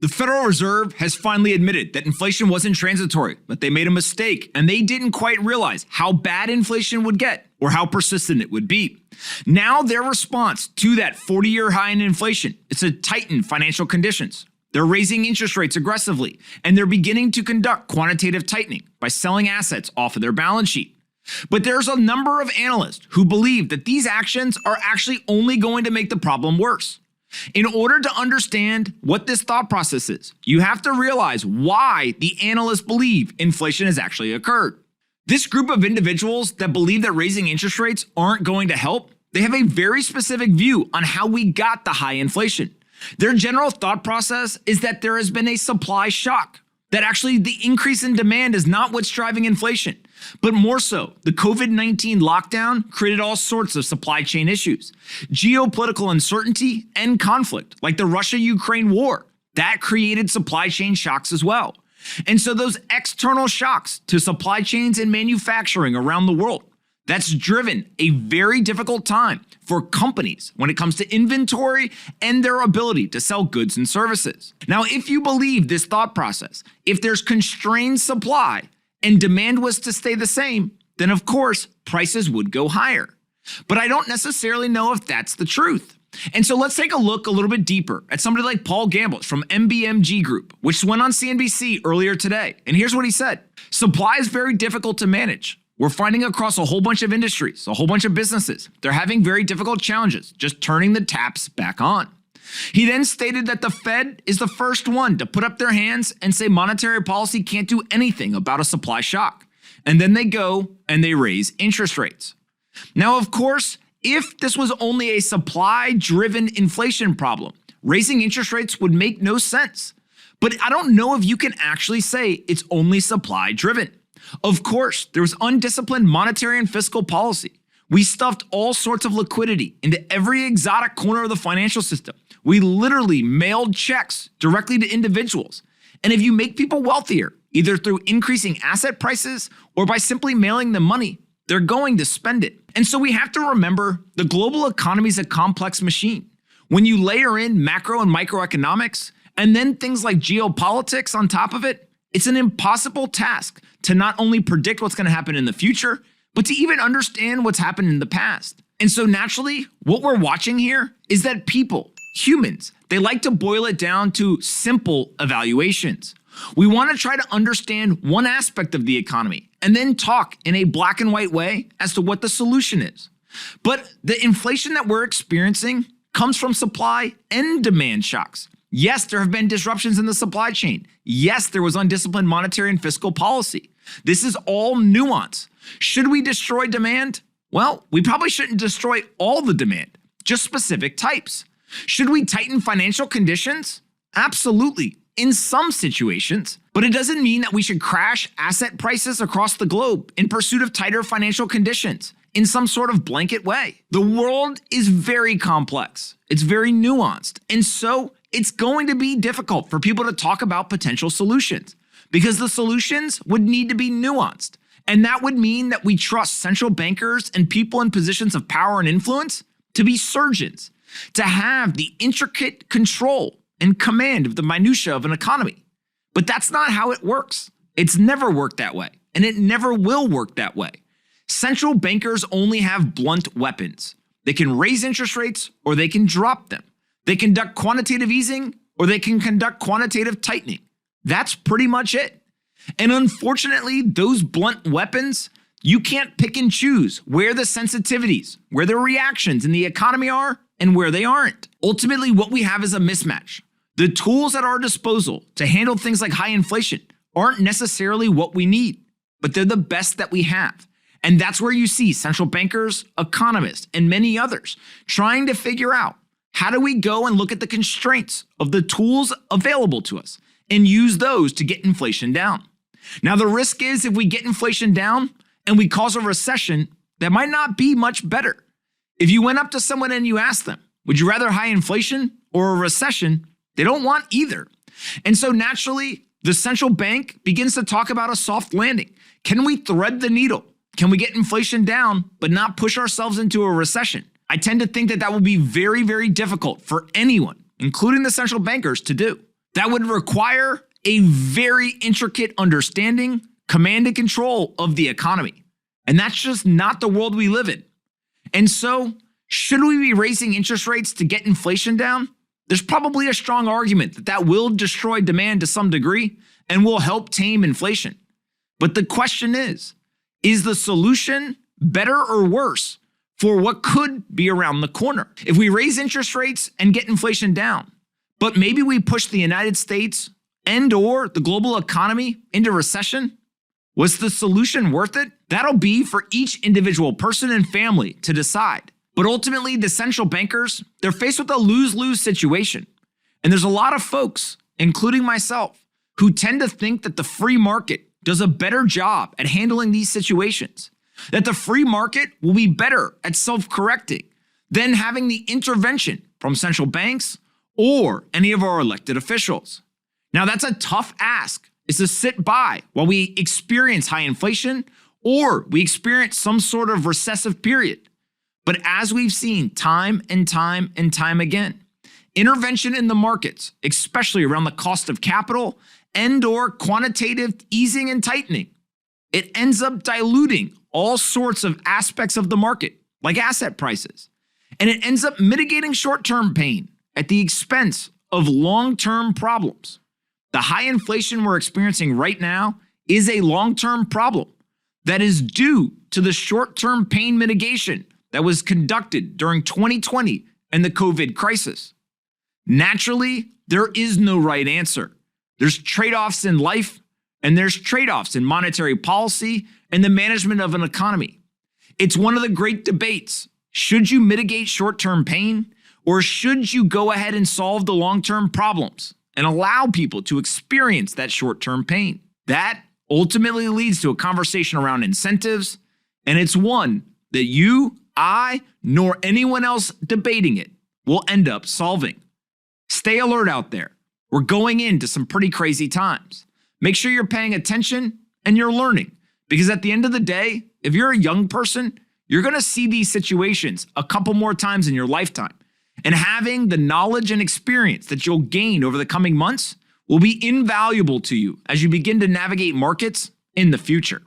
The Federal Reserve has finally admitted that inflation wasn't transitory, but they made a mistake and they didn't quite realize how bad inflation would get or how persistent it would be. Now their response to that 40-year high in inflation is to tighten financial conditions. They're raising interest rates aggressively, and they're beginning to conduct quantitative tightening by selling assets off of their balance sheet. But there's a number of analysts who believe that these actions are actually only going to make the problem worse. In order to understand what this thought process is, you have to realize why the analysts believe inflation has actually occurred. This group of individuals that believe that raising interest rates aren't going to help, they have a very specific view on how we got the high inflation. Their general thought process is that there has been a supply shock, that actually the increase in demand is not what's driving inflation, but more so, the COVID-19 lockdown created all sorts of supply chain issues. Geopolitical uncertainty and conflict, like the Russia-Ukraine war, that created supply chain shocks as well. And so those external shocks to supply chains and manufacturing around the world, that's driven a very difficult time for companies when it comes to inventory and their ability to sell goods and services. Now, if you believe this thought process, if there's constrained supply and demand was to stay the same, then of course prices would go higher. But I don't necessarily know if that's the truth. And so let's take a look a little bit deeper at somebody like Paul Gamble from MBMG Group, which went on CNBC earlier today. And here's what he said. Supply is very difficult to manage. We're finding across a whole bunch of industries, a whole bunch of businesses, they're having very difficult challenges just turning the taps back on. He then stated that the Fed is the first one to put up their hands and say monetary policy can't do anything about a supply shock. And then they go and they raise interest rates. Now, of course, if this was only a supply-driven inflation problem, raising interest rates would make no sense. But I don't know if you can actually say it's only supply-driven. Of course, there was undisciplined monetary and fiscal policy. We stuffed all sorts of liquidity into every exotic corner of the financial system. We literally mailed checks directly to individuals. And if you make people wealthier, either through increasing asset prices or by simply mailing them money, they're going to spend it. And so we have to remember the global economy is a complex machine. When you layer in macro and microeconomics and then things like geopolitics on top of it, it's an impossible task to not only predict what's going to happen in the future, but to even understand what's happened in the past. And so naturally, what we're watching here is that people, humans, they like to boil it down to simple evaluations. We want to try to understand one aspect of the economy and then talk in a black and white way as to what the solution is. But the inflation that we're experiencing comes from supply and demand shocks. Yes, there have been disruptions in the supply chain. Yes, there was undisciplined monetary and fiscal policy. This is all nuance. Should we destroy demand? Well, we probably shouldn't destroy all the demand, just specific types. Should we tighten financial conditions? Absolutely, in some situations, but it doesn't mean that we should crash asset prices across the globe in pursuit of tighter financial conditions in some sort of blanket way. The world is very complex. It's very nuanced. And so it's going to be difficult for people to talk about potential solutions because the solutions would need to be nuanced. And that would mean that we trust central bankers and people in positions of power and influence to be surgeons, to have the intricate control and command of the minutia of an economy. But that's not how it works. It's never worked that way, and it never will work that way. Central bankers only have blunt weapons. They can raise interest rates or they can drop them. They conduct quantitative easing or they can conduct quantitative tightening. That's pretty much it. And unfortunately, those blunt weapons, you can't pick and choose where the sensitivities, where the reactions in the economy are and where they aren't. Ultimately, what we have is a mismatch. The tools at our disposal to handle things like high inflation aren't necessarily what we need, but they're the best that we have. And that's where you see central bankers, economists, and many others trying to figure out how do we go and look at the constraints of the tools available to us and use those to get inflation down. Now, the risk is if we get inflation down and we cause a recession, that might not be much better. If you went up to someone and you asked them, would you rather high inflation or a recession? They don't want either. And so naturally, the central bank begins to talk about a soft landing. Can we thread the needle? Can we get inflation down, but not push ourselves into a recession? I tend to think that that will be very, very difficult for anyone, including the central bankers, to do. That would require a very intricate understanding, command and control of the economy. And that's just not the world we live in. And so, should we be raising interest rates to get inflation down? There's probably a strong argument that that will destroy demand to some degree and will help tame inflation. But the question is the solution better or worse for what could be around the corner? If we raise interest rates and get inflation down, but maybe we push the United States and or the global economy into recession, was the solution worth it? That'll be for each individual person and family to decide. But ultimately, the central bankers, they're faced with a lose-lose situation. And there's a lot of folks, including myself, who tend to think that the free market does a better job at handling these situations, that the free market will be better at self-correcting than having the intervention from central banks or any of our elected officials. Now, that's a tough ask, is to sit by while we experience high inflation or we experience some sort of recessive period. But as we've seen time and time and time again, intervention in the markets, especially around the cost of capital and or quantitative easing and tightening, it ends up diluting all sorts of aspects of the market, like asset prices. And it ends up mitigating short-term pain at the expense of long-term problems. The high inflation we're experiencing right now is a long-term problem that is due to the short-term pain mitigation that was conducted during 2020 and the COVID crisis. Naturally, there is no right answer. There's trade-offs in life, and there's trade-offs in monetary policy and the management of an economy. It's one of the great debates. Should you mitigate short-term pain, or should you go ahead and solve the long-term problems and allow people to experience that short-term pain? That ultimately leads to a conversation around incentives, and it's one that you, I, nor anyone else debating it will end up solving. Stay alert out there. We're going into some pretty crazy times. Make sure you're paying attention and you're learning, because at the end of the day, if you're a young person, you're going to see these situations a couple more times in your lifetime. And having the knowledge and experience that you'll gain over the coming months will be invaluable to you as you begin to navigate markets in the future.